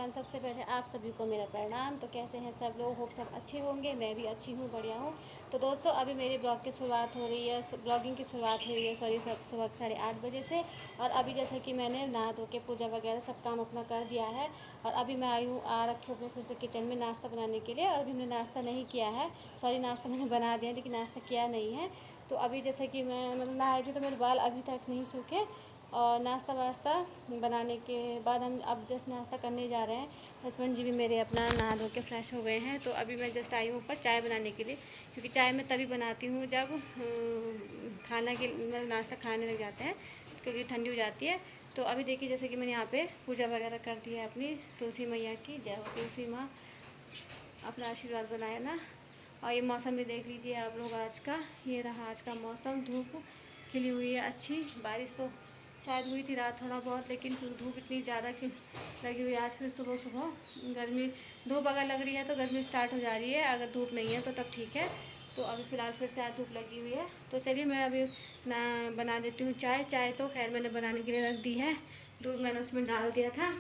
Everyone, सबसे पहले आप सभी को मेरा प्रणाम। तो कैसे हैं सब लोग? होप सब अच्छे होंगे। मैं भी अच्छी हूँ, बढ़िया हूँ। तो दोस्तों, अभी मेरी ब्लॉग की शुरुआत हो रही है, ब्लॉगिंग की शुरुआत हुई है सब सुबह 8:30 बजे से। और अभी जैसे कि मैंने नहा धो के पूजा वगैरह सब काम अपना कर दिया है, और अभी मैं आ रखी हूँ अपने फिर से किचन में नाश्ता बनाने के लिए। और अभी मैंने नाश्ता नहीं किया है, नाश्ता मैंने बना दिया लेकिन नाश्ता किया नहीं है। तो अभी जैसे कि मैं मतलब नहाई थी तो मेरे बाल अभी तक नहीं सूखे, और नाश्ता वास्ता बनाने के बाद हम अब जस्ट नाश्ता करने जा रहे हैं। हस्बैंड जी भी मेरे अपना नहा धो के फ्रेश हो गए हैं। तो अभी मैं जस्ट आई हूँ ऊपर चाय बनाने के लिए, क्योंकि चाय मैं तभी बनाती हूँ जब खाना के मतलब नाश्ता खाने लग जाते हैं, क्योंकि ठंडी हो जाती है। तो अभी देखिए, जैसे कि मैंने यहाँ पे पूजा वगैरह कर दी है अपनी तुलसी मैया की। जय हो तुलसी माँ, अपना आशीर्वाद बनाया ना। और ये मौसम भी देख लीजिए आप लोग आज का। ये रहा आज का मौसम, धूप खिली हुई है अच्छी। बारिश तो शायद हुई थी रात थोड़ा बहुत, लेकिन फिर धूप इतनी ज़्यादा लगी हुई है आज। फिर सुबह सुबह गर्मी, धूप अगर लग रही है तो गर्मी स्टार्ट हो जा रही है, अगर धूप नहीं है तो तब ठीक है। तो अभी फ़िलहाल फिर से आज धूप लगी हुई है। तो चलिए मैं अभी बना देती हूँ चाय। चाय तो खैर मैंने बनाने के लिए रख दी है, दूध मैंने उसमें डाल दिया था।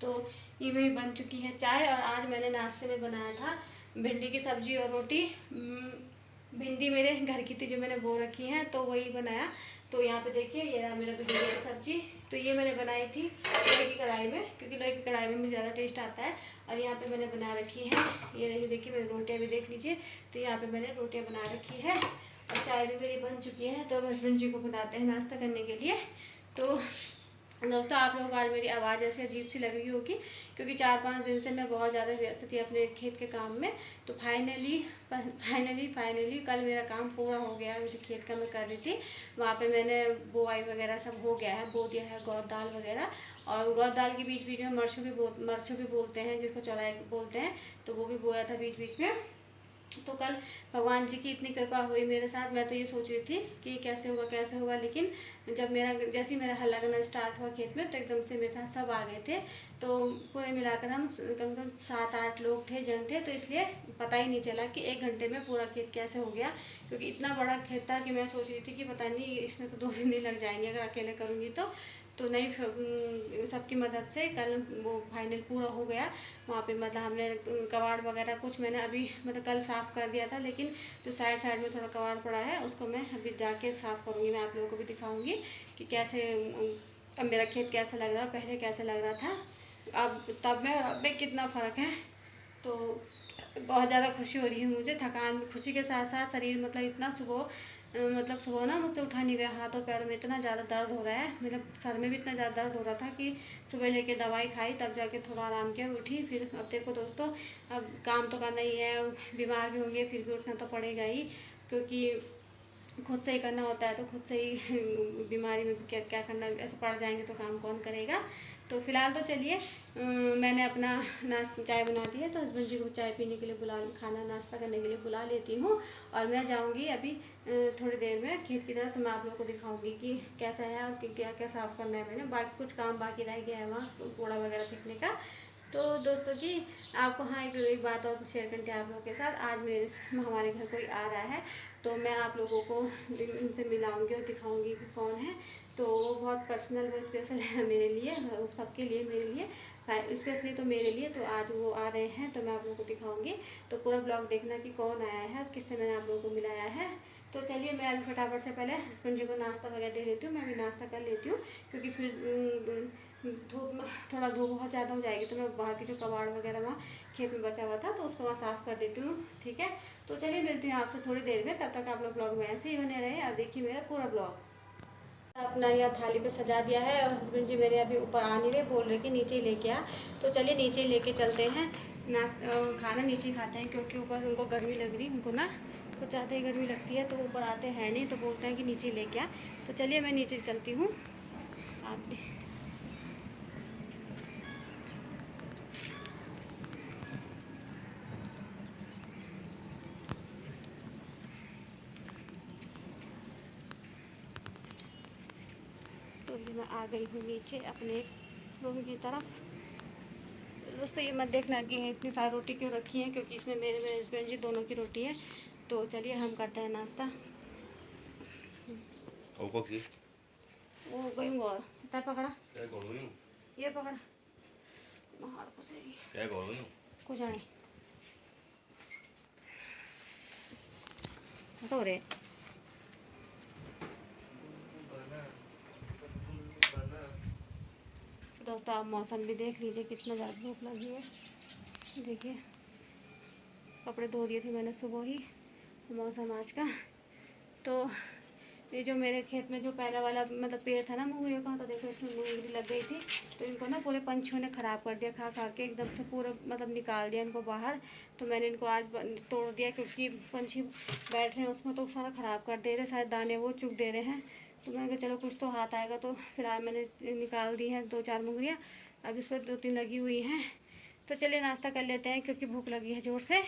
तो ये मेरी बन चुकी है चाय। और आज मैंने नाश्ते में बनाया था भिंडी की सब्ज़ी और रोटी। भिंडी मेरे घर की थी जो मैंने बो रखी हैं, तो वही बनाया। तो यहाँ पे देखिए, ये रहा मेरा भिंडी की सब्ज़ी। तो ये मैंने बनाई थी लोहे की कढ़ाई में, क्योंकि लोहे की कढ़ाई में मुझे ज़्यादा टेस्ट आता है। और यहाँ पे मैंने बना रखी है, ये रही देखिए मेरी रोटियाँ भी देख लीजिए। तो यहाँ पे मैंने रोटियाँ बना रखी है, और चाय भी मेरी बन चुकी है। तो अब हस्बैंड जी को बुलाते हैं नाश्ता करने के लिए। तो दोस्तों, आप लोगों को आज मेरी आवाज़ ऐसे अजीब सी लग रही होगी, क्योंकि 4-5 दिन से मैं बहुत ज़्यादा व्यस्त थी अपने खेत के काम में। तो फाइनली कल मेरा काम पूरा हो गया है। मुझे खेत का मैं कर रही थी, वहाँ पे मैंने बुआई वगैरह सब हो गया है, बो दिया है गौर दाल वगैरह। और गौर दाल के बीच बीच में मरचू भी बोलते हैं, जिसको चौलाई बोलते हैं, तो वो भी बोया था बीच बीच में। तो कल भगवान जी की इतनी कृपा हुई मेरे साथ। मैं तो ये सोच रही थी कि कैसे होगा, लेकिन जब जैसे ही मेरा हल लगना स्टार्ट हुआ खेत में, तो एकदम से मेरे साथ सब आ गए थे। तो पूरे मिलाकर हम कम से कम 7-8 लोग थे, जन थे। तो इसलिए पता ही नहीं चला कि 1 घंटे में पूरा खेत कैसे हो गया, क्योंकि इतना बड़ा खेत था कि मैं सोच रही थी कि पता नहीं इसमें तो 2 दिन ही लग जाएंगे अगर अकेले करूँगी तो नहीं। सबकी मदद से कल वो फाइनल पूरा हो गया। वहाँ पे मतलब हमने कबाड़ वगैरह कुछ मैंने अभी मतलब कल साफ़ कर दिया था, लेकिन जो साइड में थोड़ा कबाड़ पड़ा है उसको मैं अभी जाके साफ़ करूँगी। मैं आप लोगों को भी दिखाऊँगी कि कैसे अब मेरा खेत कैसा लग रहा है, पहले कैसे लग रहा था अब तब में, अब में कितना फ़र्क है। तो बहुत ज़्यादा खुशी हो रही है मुझे। थकान, खुशी के साथ साथ शरीर मतलब इतना सुबह ना मुझसे उठा नहीं गया। हाथों पैरों में इतना ज़्यादा दर्द हो रहा है, मतलब सर में भी इतना ज़्यादा दर्द हो रहा था कि सुबह लेके दवाई खाई, तब जाके थोड़ा आराम किया, उठी। फिर अब देखो दोस्तों, अब काम तो करना ही है, बीमार भी होंगे फिर भी उठना तो पड़ेगा ही, क्योंकि खुद से ही करना होता है। तो खुद से ही बीमारी में क्या क्या करना, ऐसे पड़ जाएंगे तो काम कौन करेगा। तो फिलहाल तो चलिए, मैंने अपना चाय बना दी है, तो हस्बैंड जी को चाय पीने के लिए खाना नाश्ता करने के लिए बुला लेती हूँ। और मैं जाऊँगी अभी थोड़ी देर में खेत की तरफ। तो मैं आप लोगों को दिखाऊंगी कि कैसा है और क्या क्या साफ़ करना है। मैंने बाकी कुछ काम बाकी रह गया है वहाँ कूड़ा वगैरह फेंकने का। तो दोस्तों जी, आपको हाँ एक बात और शेयर करते हैं आप लोगों के साथ। आज हमारे घर कोई आ रहा है, तो मैं आप लोगों को उनसे मिलाऊंगी और दिखाऊंगी कि कौन है। तो वो बहुत पर्सनल, वो स्पेशल है मेरे लिए, सबके लिए, मेरे लिए स्पेशली तो मेरे लिए। तो आज वो आ रहे हैं, तो मैं आप लोगों को दिखाऊंगी। तो पूरा ब्लॉग देखना कि कौन आया है और किससे मैंने आप लोगों को मिलाया है। तो चलिए, मैं अभी फटाफट से पहले हस्बैंड जी को नाश्ता वगैरह दे लेती हूँ। मैं भी नाश्ता कर लेती हूँ, क्योंकि फिर धूप में थोड़ा धूप बहुत ज़्यादा हो जाएगी। तो मैं बाहर की जो कबाड़ वगैरह वहाँ खेत में बचा हुआ था, तो उसको वहाँ साफ़ कर देती हूँ, ठीक है। तो चलिए, मिलती हूँ आपसे थोड़ी देर में। तब तक आप लोग ब्लॉग में ऐसे ही बने रहे और देखिए मेरा पूरा ब्लॉग। अपना यह थाली पे सजा दिया है, और हस्बैंड जी मेरे अभी ऊपर आ नहीं रहे, बोल रहे कि नीचे ही लेके आ। तो चलिए नीचे लेके चलते हैं। खाना नीचे ही खाते हैं, क्योंकि ऊपर उनको गर्मी लग रही, उनको ना कुछ ज़्यादा ही गर्मी लगती है। तो ऊपर आते हैं नहीं, तो बोलते हैं कि नीचे लेके आ। तो चलिए मैं नीचे चलती हूँ। आप भी तो मैं आ गई हूँ नीचे अपने रूम की तरफ। दोस्तों, ये मत देखना कि इतनी सारी रोटी क्यों रखी है, क्योंकि इसमें मेरे हस्बैंड जी दोनों की रोटी है। तो चलिए हम करते हैं नाश्ता। वो गई और पकड़ा, ये पकड़ा, क्या कहो भाई कुछ नहीं हटो रे। दोस्तों आप मौसम भी देख लीजिए, कितना ज़्यादा धूप लगी है। देखिए कपड़े धो दिए थे मैंने सुबह ही। मौसम आज का तो ये जो मेरे खेत में जो पहला वाला मतलब पेड़ था ना मूंगफली का, तो देखो इसमें मूंगफली लग गई थी। तो इनको ना पूरे पंछियों ने ख़राब कर दिया, खा खा के एकदम से पूरा मतलब निकाल दिया इनको बाहर। तो मैंने इनको आज तोड़ दिया क्योंकि पंछी बैठ रहे हैं उसमें तो सारा ख़राब कर दे रहे, शायद दाने वो चुग दे रहे हैं। तो मैंने कहा चलो कुछ तो हाथ आएगा। तो फिलहाल मैंने निकाल दी हैं 2-4 मूंगफलियाँ, अब इस पर 2-3 लगी हुई हैं। तो चलिए नाश्ता कर लेते हैं क्योंकि भूख लगी है ज़ोर से।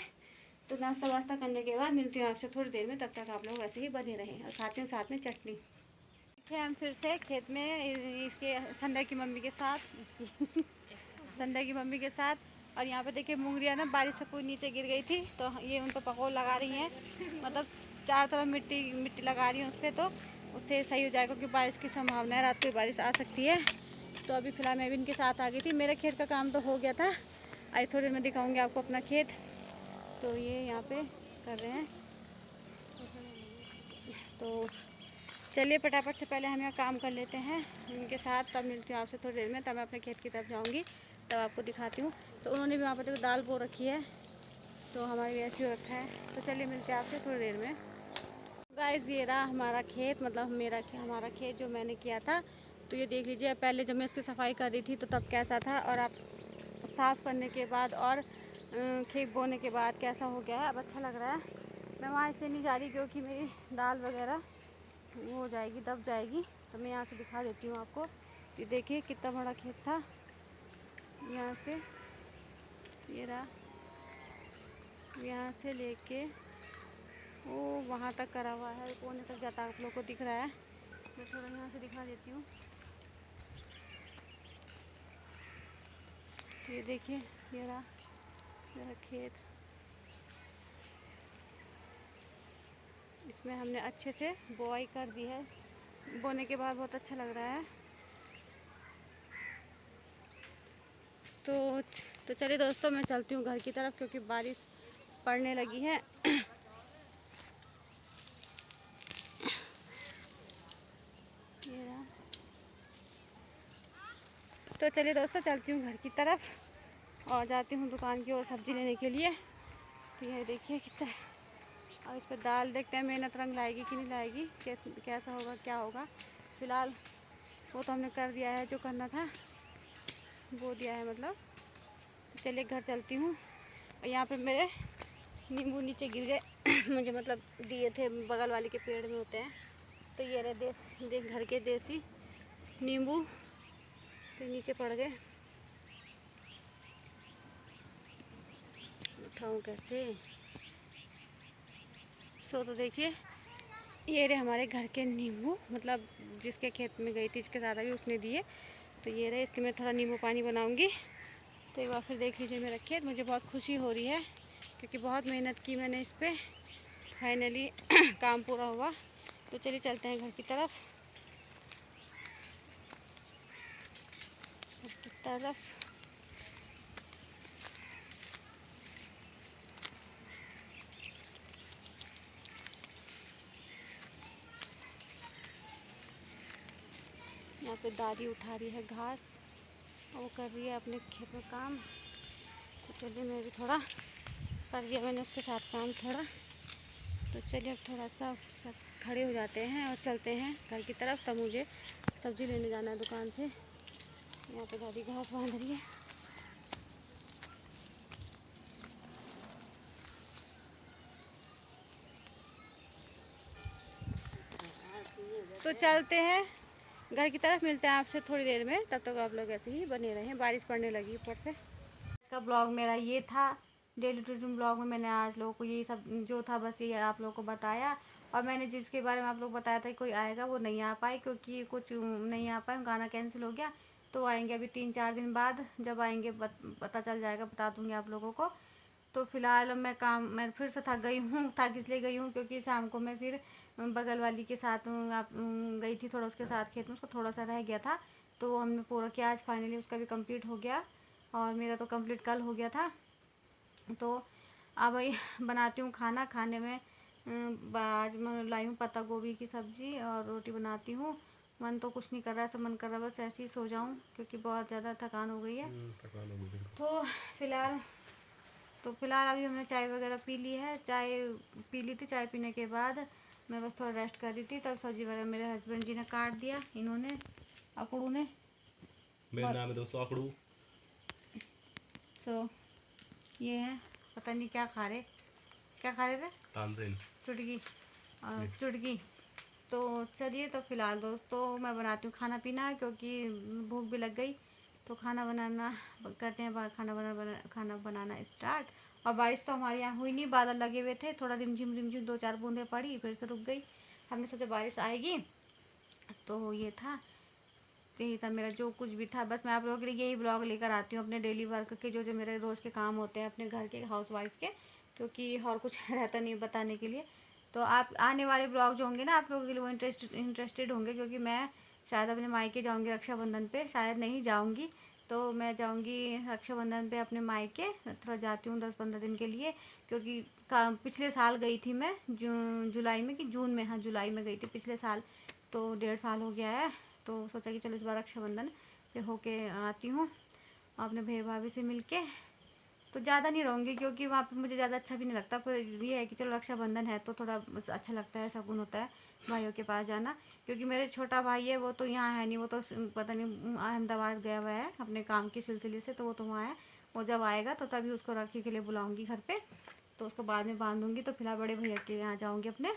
तो नाश्ता वास्ता करने के बाद मिलती हूँ आपसे थोड़ी देर में, तब तक आप लोग ऐसे ही बने रहें और खाते हैं साथ में चटनी। देखिए हम फिर से खेत में इसके संडे की मम्मी के साथ संडे की मम्मी के साथ। और यहाँ पे देखिए मूंगरियाँ ना बारिश से पूरी नीचे गिर गई थी, तो ये उन पर पकौड़ लगा रही हैं। मतलब चारों तरफ मिट्टी मिट्टी लगा रही हैं उस पर, तो उससे सही हो जाएगा क्योंकि बारिश की संभावना है, रात को बारिश आ सकती है। तो अभी फ़िलहाल मैं भी इनके साथ आ गई थी। मेरे खेत का काम तो हो गया था, आज थोड़ी मैं दिखाऊँगी आपको अपना खेत। तो ये यहाँ पे कर रहे हैं, तो चलिए फटाफट से पहले हम यहाँ काम कर लेते हैं इनके साथ, तब मिलती हूँ आपसे थोड़ी देर में। तब मैं अपने खेत की तरफ जाऊँगी, तब आपको दिखाती हूँ। तो उन्होंने भी वहाँ पर देखो दाल बो रखी है, तो हमारी ऐसी हो रखा है। तो चलिए मिलते हैं आपसे थोड़ी देर में। गाइस ये रहा हमारा खेत, मतलब हमारा खेत जो मैंने किया था। तो ये देख लीजिए, पहले जब मैं इसकी सफाई कर रही थी तो तब कैसा था, और आप साफ़ करने के बाद और खेत बोने के बाद कैसा हो गया है। अब अच्छा लग रहा है। मैं वहाँ इससे नहीं जा रही क्योंकि मेरी दाल वगैरह वो हो जाएगी, दब जाएगी। तो मैं यहाँ से दिखा देती हूँ आपको। ये देखिए कितना बड़ा खेत था, यहाँ से ये रहा, यहाँ से लेके वो वहाँ तक करा हुआ है, कोने तक जाता आप लोग को दिख रहा है। मैं थोड़ा यहाँ से दिखा देती हूँ। तो ये देखिए ये रहा मेरा खेत। इसमें हमने अच्छे से बोआई कर दी है, बोने के बाद बहुत अच्छा लग रहा है। तो चलिए दोस्तों मैं चलती हूँ घर की तरफ क्योंकि बारिश पड़ने लगी है। ये रहा। तो चलिए दोस्तों चलती हूँ घर की तरफ और जाती हूँ दुकान की ओर सब्ज़ी लेने के लिए। तो ये देखिए कितना, और इस पर दाल देखते हैं मेहनत रंग लाएगी कि नहीं लाएगी, कैसा होगा क्या होगा। फ़िलहाल वो तो हमने कर दिया है, जो करना था वो दिया है मतलब। तो चलिए घर चलती हूँ। और यहाँ पे मेरे नींबू नीचे गिर गए मुझे मतलब दिए थे, बगल वाले के पेड़ में होते हैं। तो ये रहे देख घर के देसी नींबू, तो नीचे पड़ गए, उठाऊँ कैसे। तो देखिए ये रहे हमारे घर के नींबू, मतलब जिसके खेत में गई थी जिसके साथ अभी उसने दिए। तो ये रहे, इसके मैं थोड़ा नींबू पानी बनाऊंगी। तो एक बार फिर देख लीजिए मेरा खेत, मुझे बहुत खुशी हो रही है क्योंकि बहुत मेहनत की मैंने इस पर, फाइनली काम पूरा हुआ। तो चलिए चलते हैं घर की तरफ। यहाँ पे दादी उठा रही है घास, वो कर रही है अपने खेत में काम। तो चलिए मैं भी थोड़ा कर दिया मैंने उसके साथ काम थोड़ा। तो चलिए अब थोड़ा सा सब खड़े हो जाते हैं और चलते हैं घर की तरफ। तब मुझे सब्ज़ी लेने जाना है दुकान से। यहाँ पे दादी घास बांध रही है। तो चलते हैं घर की तरफ, मिलते हैं आपसे थोड़ी देर में। तब तक आप लोग ऐसे ही बने रहें, बारिश पड़ने लगी ऊपर से। इसका ब्लॉग मेरा ये था, डेली रूटीन ब्लॉग में मैंने आज लोगों को यही सब जो था बस ये आप लोगों को बताया। और मैंने जिसके बारे में आप लोग बताया था कोई आएगा, वो नहीं आ पाए क्योंकि कुछ नहीं आ पाए, गाना कैंसिल हो गया। तो आएंगे अभी 3-4 दिन बाद, जब आएंगे पता चल जाएगा, बता दूँगी आप लोगों को। तो फ़िलहाल मैं फिर से थक गई हूँ। थक इसलिए गई हूँ क्योंकि शाम को मैं फिर बगल वाली के साथ आप गई थी, थोड़ा उसके साथ खेत में, उसको थोड़ा सा रह गया था तो वो हमने पूरा किया आज, फाइनली उसका भी कंप्लीट हो गया। और मेरा तो कंप्लीट कल हो गया था। तो अब भाई बनाती हूँ खाना। खाने में आज मैं लाई हूँ पत्ता गोभी की सब्ज़ी और रोटी बनाती हूँ। मन तो कुछ नहीं कर रहा है, सब मन कर रहा है बस ऐसे ही सो जाऊँ, क्योंकि बहुत ज़्यादा थकान हो गई है। तो फिलहाल अभी हमने चाय वगैरह पी ली है। चाय पी ली थी। चाय पीने के बाद मैं बस थोड़ा रेस्ट कर रही थी, तब सब्जी वगैरह मेरे हस्बैंड जी ने काट दिया, इन्होंने, अकड़ू ने। मेरा नाम है दोस्तों अकड़ू। सो ये है, पता नहीं क्या खा रहे थे, तानसेन चुटकी चुटकी। तो चलिए, तो फिलहाल दोस्तों मैं बनाती हूँ खाना पीना, क्योंकि भूख भी लग गई। तो खाना बनाना करते हैं, खाना बनाना स्टार्ट। और बारिश तो हमारे यहाँ हुई नहीं, बादल लगे हुए थे, थोड़ा रिमझिम रिमझिम 2-4 बूंदें पड़ी, फिर से रुक गई। हमने सोचा बारिश आएगी, तो ये था, यही था मेरा जो कुछ भी था। बस मैं आप लोगों के लिए यही ब्लॉग लेकर आती हूँ, अपने डेली वर्क के, जो मेरे रोज़ के काम होते हैं अपने घर के, हाउसवाइफ के, क्योंकि और कुछ रहता नहीं बताने के लिए। तो आप आने वाले ब्लॉग जो होंगे ना, आप लोगों के लिए वो इंटरेस्टेड होंगे, क्योंकि मैं शायद अपने मायके जाऊँगी रक्षाबंधन पे, शायद नहीं जाऊँगी। तो मैं जाऊँगी रक्षाबंधन पे अपने मायके, थोड़ा जाती हूँ 10-15 दिन के लिए, क्योंकि पिछले साल गई थी मैं जुलाई में, कि जून में, हाँ जुलाई में गई थी पिछले साल। तो 1.5 साल हो गया है। तो सोचा कि चलो इस बार रक्षाबंधन पे होके आती हूँ अपने भैया भाभी से मिलके। तो ज़्यादा नहीं रहूँगी, क्योंकि वहाँ पे मुझे ज़्यादा अच्छा भी नहीं लगता, पर ये है कि चलो रक्षाबंधन है तो थोड़ा अच्छा लगता है, शगुन होता है भाइयों के पास जाना। क्योंकि मेरे छोटा भाई है, वो तो यहाँ है नहीं, वो तो पता नहीं अहमदाबाद गया हुआ है अपने काम के सिलसिले से, तो वो तो वहाँ है। वो जब आएगा तो तभी उसको राखी के लिए बुलाऊँगी घर पर, तो उसको बाद में बांधूँगी। तो फिलहाल बड़े भैया के यहाँ जाऊँगी अपने।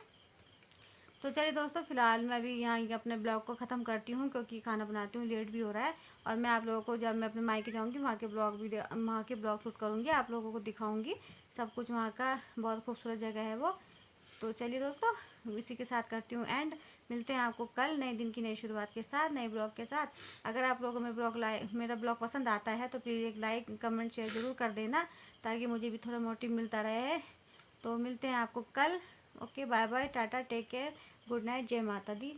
तो चलिए दोस्तों, फिलहाल मैं अभी यहाँ अपने ब्लॉग को ख़त्म करती हूँ, क्योंकि खाना बनाती हूँ, लेट भी हो रहा है। और मैं आप लोगों को, जब मैं अपने मायके जाऊँगी, वहाँ के ब्लॉग शूट करूँगी, आप लोगों को दिखाऊँगी सब कुछ वहाँ का। बहुत खूबसूरत जगह है वो। तो चलिए दोस्तों, इसी के साथ करती हूँ एंड। मिलते हैं आपको कल नए दिन की नई शुरुआत के साथ, नए ब्लॉग के साथ। अगर आप लोगों को मेरा ब्लॉग पसंद आता है तो प्लीज़ एक लाइक कमेंट शेयर ज़रूर कर देना, ताकि मुझे भी थोड़ा मोटिव मिलता रहे। तो मिलते हैं आपको कल। Okay, bye bye, tata, take care, good night, जय माता दी।